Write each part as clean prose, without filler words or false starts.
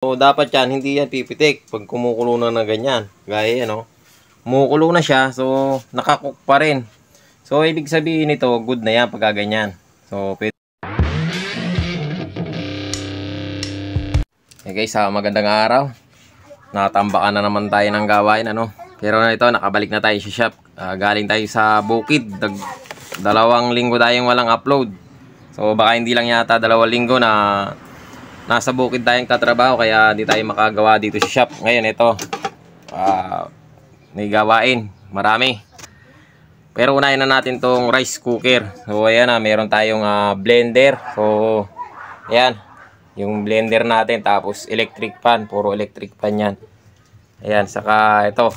So, dapat yan, hindi yan pipitik pag kumukulo na ng ganyan. Gaya yan, kumukulo na siya, so nakakook pa rin. So, ibig sabihin nito, good na yan pagka ganyan. So, pwede. Okay guys, magandang araw. Natambakan na naman tayo ng gawain, Pero ito, nakabalik na tayo sa shop. Galing tayo sa bukid. 2 linggo tayong walang upload. So, baka hindi lang yata 2 linggo na nasa bukid tayong tatrabaho, kaya di tayo makagawa dito sa shop. Ngayon ito, may gawain, marami. Pero unahin na natin tong rice cooker. So ayan, meron tayong blender. So ayan, yung blender natin, tapos electric pan, puro electric pan yan. Ayan, saka ito,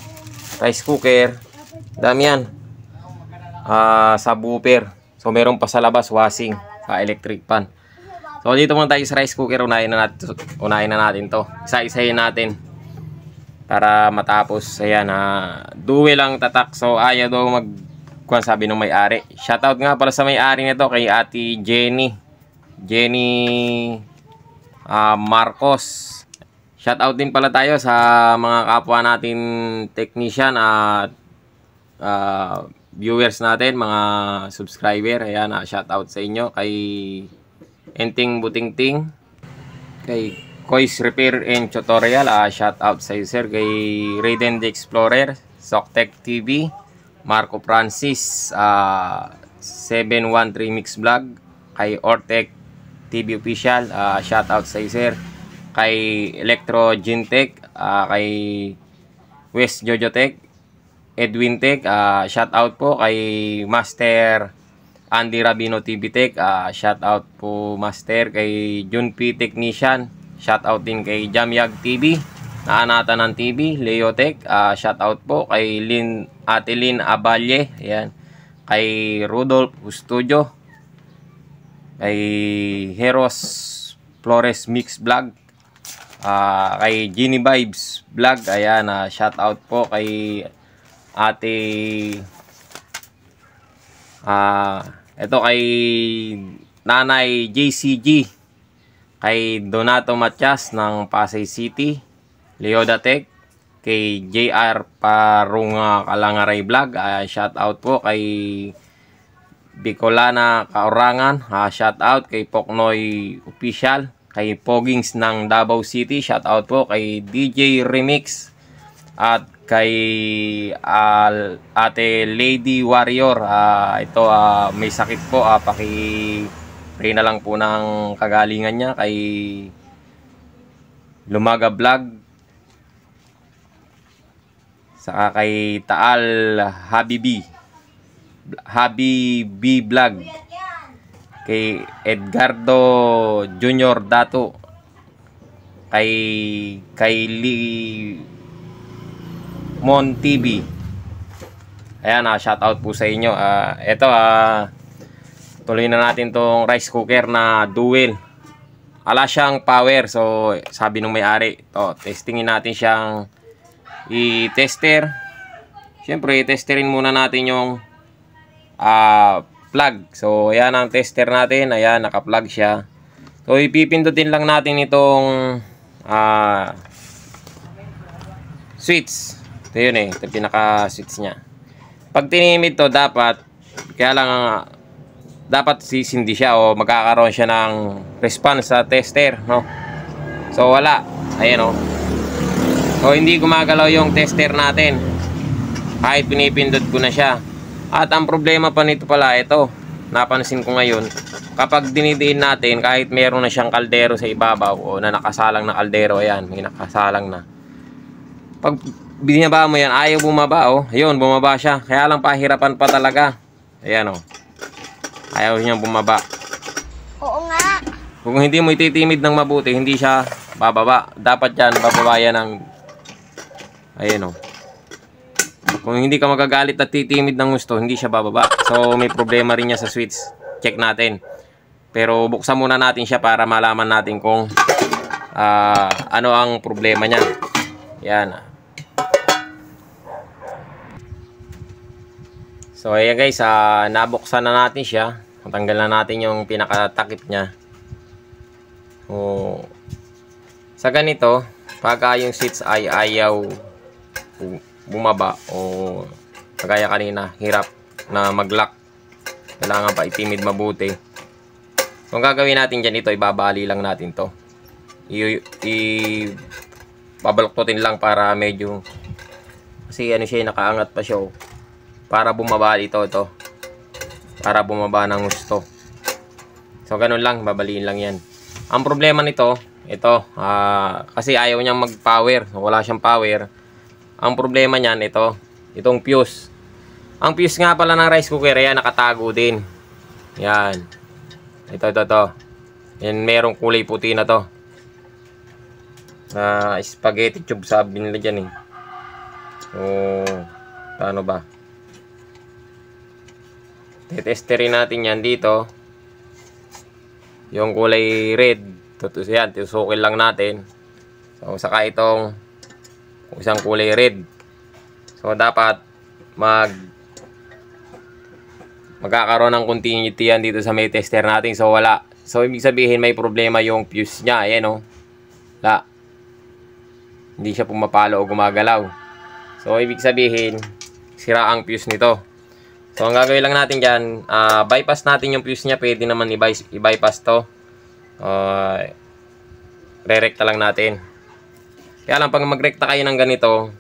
rice cooker, dami yan. Subwoofer. So meron pa sa labas washing, sa electric pan. So dito muna tayo sa rice cooker, unahin na natin to. Isa-isahin natin para matapos. Ayan, duwe lang tatak. So ayaw daw sabi nung may-ari. Shoutout nga pala sa may-ari nito, kay Ate Jenny Marcos. Shoutout din pala tayo sa mga kapwa natin technician at viewers natin, mga subscriber. Ayan, shoutout sa inyo kay Enting Butingting, kay Kois Repair and Tutorial, shout out sa iyo sir, kay Raiden the Explorer, Soctech TV, Marco Francis 713 Mix Vlog, kay Ortec TV Official, shout out sa iyo sir, kay Electro Gintech, kay West Jojo Tech, Edwin Tech, shout out po kay Master Andy Rabino TV Tech, shout out po Master, kay Jun P Technician, shout out din kay Jamyag TV, Naanatanan TV, Leo Tech, shout out po kay Ate Lynn Abalye, ayan, kay Rudolph Studio, kay Heros Flores Mix Vlog, kay Genie Vibes Vlog, ayan, shout out po kay Ate ito kay Nanay JCG, kay Donato Matias ng Pasay City, Leoda Tech, kay JR Parunga Kalangaray Vlog, shout out po kay Bicolana Kaorangan, shout out kay Poknoy Official, kay Pogings ng Davao City, shout out po kay DJ Remix, at kay Ate Lady Warrior. Ito may sakit po, paki-pray na lang po ng kagalingan niya. Kay Lumaga Vlog, saka kay Taal Habibi Vlog, kay Edgardo Junior Dato, kay Mon TV. Ayan, shoutout po sa inyo. Ito, tuloy na natin tong rice cooker na dual. Ala siyang power. So, sabi nung may-ari, testingin natin siyang i-tester. Siyempre, i-testerin muna natin yung plug. So, ayan ang tester natin. Ayan, naka-plug siya. So, ipipindutin lang natin itong switch. Ito yun ito pinaka-switch niya. Pag tinimid to, dapat sisindi siya o magkakaroon siya ng response sa tester, So wala, ayan So hindi gumagalaw yung tester natin kahit pinipindot ko na siya. At ang problema pa nito pala, ito napansin ko ngayon, kapag dinidiin natin, kahit meron na siyang kaldero sa ibabaw o na nakasalang na kaldero, ayan, may nakasalang na, pag binaba mo yan, ayaw bumaba, ayun, bumaba siya. Kaya lang pahirapan pa talaga. Ayan, ayaw niyang bumaba. Oo nga. Kung hindi mo ititimid ng mabuti, hindi siya bababa. Dapat yan, bababa yan ng, ayan, Kung hindi ka magagalit at titimid ng gusto, hindi siya bababa. So may problema rin niya sa switch. Check natin. Pero buksan muna natin siya para malaman natin kung ano ang problema niya. Yan. So ayan guys, nabuksan na natin siya. Tanggal na natin yung pinakatakip niya. Sa ganito, pagka yung switch ay ayaw bumaba o kagaya kanina, hirap na mag-lock. Kailangan pa itimid mabuti. Kung gagawin natin dyan ito, ibabali lang natin to. Babaluktutin lang para medyo, kasi ano siya, nakaangat pa siya. Para bumaba ito. Para bumaba ng gusto. So, ganun lang, babaliin lang yan. Ang problema nito, ito, kasi ayaw niyang mag-power. Wala siyang power. Ang problema niyan, itong fuse. Ang fuse nga pala ng rice cooker, yan, nakatago din. Yan. Ito. Yan, merong kulay puti na to. Spaghetti tube sabi nila dyan eh. So, paano ba? Tetesterin natin yan dito. Yung kulay red. Yan, tusukin lang natin. So, saka itong isang kulay red. So, dapat magkakaroon ng continuity yan dito sa may tester natin. So, wala. So, ibig sabihin may problema yung fuse niya. Ayan, oh. Wala. Hindi siya pumapalo o gumagalaw. So, ibig sabihin, sira ang fuse nito. So, ang gagawin lang natin dyan, bypass natin yung fuse niya. Pwede naman i-bypass to. Re-recta lang natin. Kaya lang, pag mag-recta kayo ng ganito,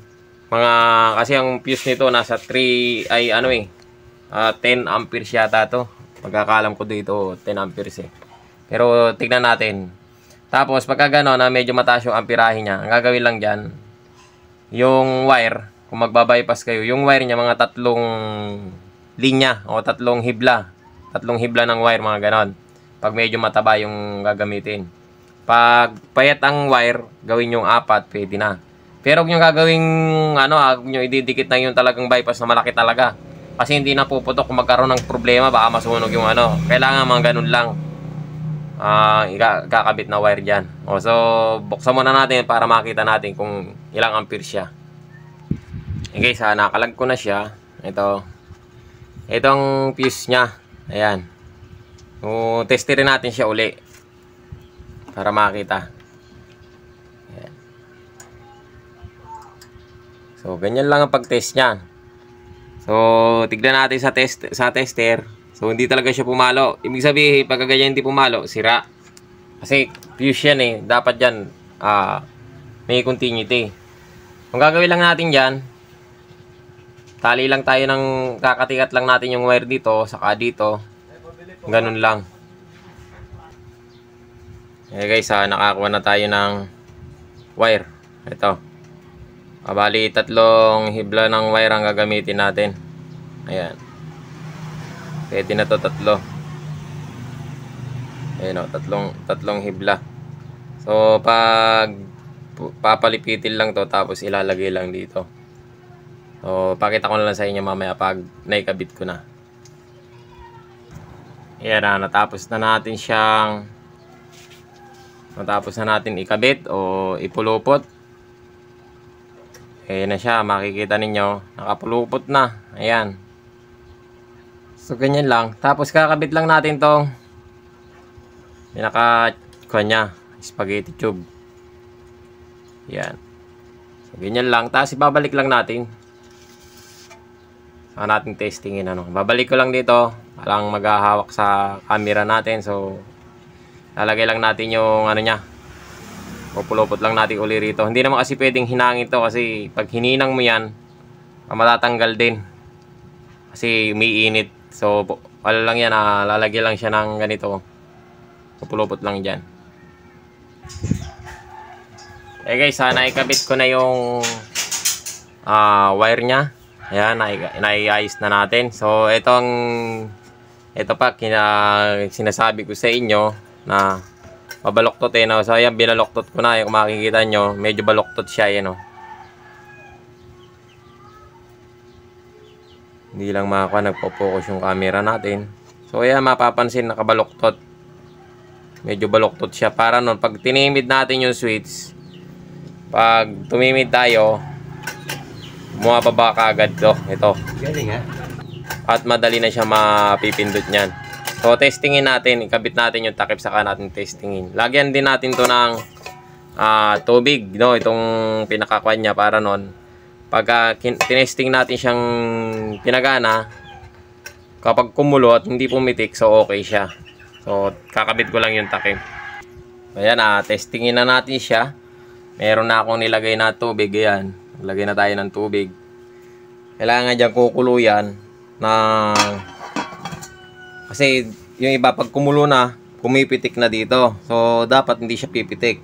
kasi ang fuse nito nasa 10 amperes yata to. Pagkakalam ko dito, 10 amperes eh. Pero, tignan natin. Tapos, pagka gano'n na medyo mataas yung amperahe niya, ang gagawin lang dyan, yung wire, kung magbabypass kayo, yung wire niya, mga 3 linya o 3 hibla. 3 hibla ng wire, mga ganon. Pag medyo mataba yung gagamitin. Pag payat ang wire, gawin yung 4, pwede na. Pero kung yung gagawing, kung yung ididikit na yung talagang bypass na malaki talaga. Kasi hindi na puputok, kung magkaroon ng problema, baka masunog yung Kailangan mga ganun lang. Kakabit na wire dyan. So, buksan muna natin para makita natin kung ilang ampere siya. Okay, nakalag ko na siya. Itong fuse niya. Ayan. So, testerin natin siya uli. Para makita. Ayan. So, ganyan lang ang pag-test niya. So, tignan natin sa tester. So, hindi talaga siya pumalo. Ibig sabihin, pag ganyan hindi pumalo, sira. Kasi, fuse yan eh. Dapat dyan, may continuity. Kung gagawin lang natin dyan, tali lang tayo kakatikat lang natin yung wire dito, saka dito. Ganun lang. Okay guys, nakakuha na tayo ng wire. Ito. Bali, 3 hibla ng wire ang gagamitin natin. Ayan. Pwede na to 3. Ayan o, 3 hibla. So, pag papalipitin lang to, tapos ilalagay lang dito. So, pakita ko na lang sa inyo mamaya pag naikabit ko na. Ayan, natapos na natin ikabit o ipulupot. Ayan na siya, makikita ninyo, nakapulupot na. Ayan. So, ganyan lang. Tapos, kakabit lang natin tong spaghetti tube. Ayan. So, ganyan lang. Tapos, ibabalik lang natin. Saka natin testingin. Babalik ko lang dito. Walang maghahawak sa camera natin. So, lalagay lang natin yung niya. Pupulupot lang natin uli rito. Hindi naman kasi pwedeng hinangin to kasi pag hininang mo yan, matatanggal din. Kasi umiinit. So, lang yan, lalagyan lang siya ng ganito. Pupulupot lang dyan. Guys, naikabit ko na yung wire nya. Ayan, naiayos na natin. So, ito pa, sinasabi ko sa inyo na mabaloktot So, ayan, binaloktot ko na. Yung makikita nyo, medyo baloktot siya. Hindi lang nagpo-focus yung camera natin. So, ayan, mapapansin, nakabaloktot. Medyo baloktot siya. Para nun, pag tinimid natin yung switch, pag tumimid tayo, bumababa kaagad to. Ito. Galing ha? At madali na siya mapipindot niyan. So, testingin natin. Ikabit natin yung takip saka natin testingin. Lagyan din natin to ng tubig, no, itong pinakakuan niya para nun pagka tinesting natin siyang pinagana, kapag kumulo at hindi pumitik, so okay siya. So kakabit ko lang yung takip. Ayan, testingin na natin siya. Meron na akong nilagay na tubig. Ayan, lagay na tayo ng tubig. Kailangan dyan kukulo yan na, kasi yung iba pag kumulo na, pumipitik na dito. So dapat hindi siya pipitik,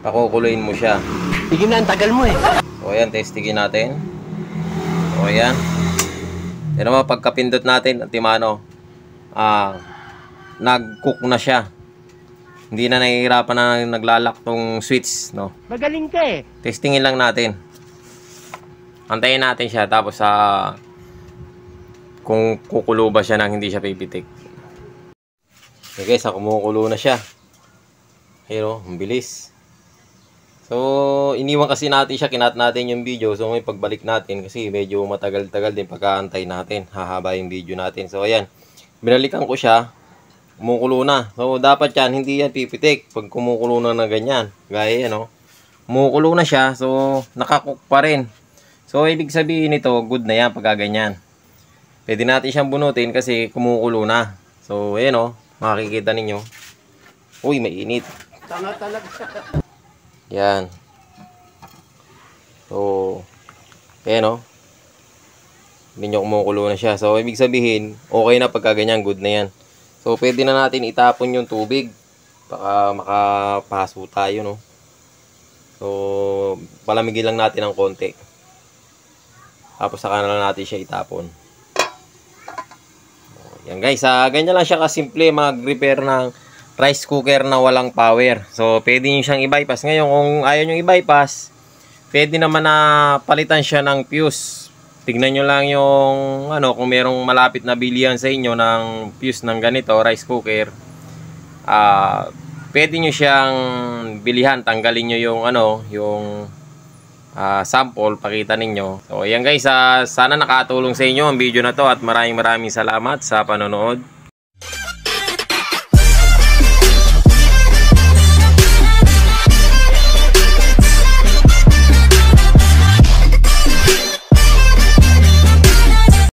pakukuluin mo siya. Sige na, ang tagal mo eh. So ayan, testingin natin. So ayan, yan naman, pagkapindot natin at timano, nag-cook na siya. Hindi na nahihirapan na naglalak tong switch, no? Magaling ka eh. Testingin lang natin. Antayin natin siya, tapos kung kukulo ba siya nang hindi siya pipitik. Okay guys, kumukulo na siya. Ayun, ang bilis. So iniwan kasi natin siya, kinat natin yung video. So may pagbalik natin kasi medyo matagal-tagal din pagkaantay natin. Hahaba yung video natin. So ayan, binalikan ko siya. Kumukulo na. So dapat yan, hindi yan pipitik pag kumukulo na ganyan. Gaya yan, no? Kumukulo na siya, so nakakook pa rin. So ibig sabihin nito, good na yan pag ganyan. Pwede natin siyang bunutin kasi kumukulo na. So ayan, no? Makikita ninyo. Uy, mainit. Tanga talaga. Yan. So ayan, no? Hindi nyo kumukulo na siya. So ibig sabihin, okay na pag ganyan, good na yan. So, pwede na natin itapon yung tubig. Baka makapaso tayo, no? So, palamigin lang natin ng konti. Tapos, saka na lang natin siya itapon. Yan guys, ganyan lang siya kasimple mag-repair ng rice cooker na walang power. So, pwede nyo siyang i-bypass. Ngayon, kung ayaw nyo i-bypass, pwede naman na palitan siya ng fuse. Tignan nyo lang yung kung merong malapit na bilihan sa inyo ng fuse ng ganito, rice cooker. Pwede nyo siyang bilihan, tanggalin nyo yung sample, pakita ninyo. So ayan guys, sana nakatulong sa inyo ang video na to at maraming salamat sa panonood.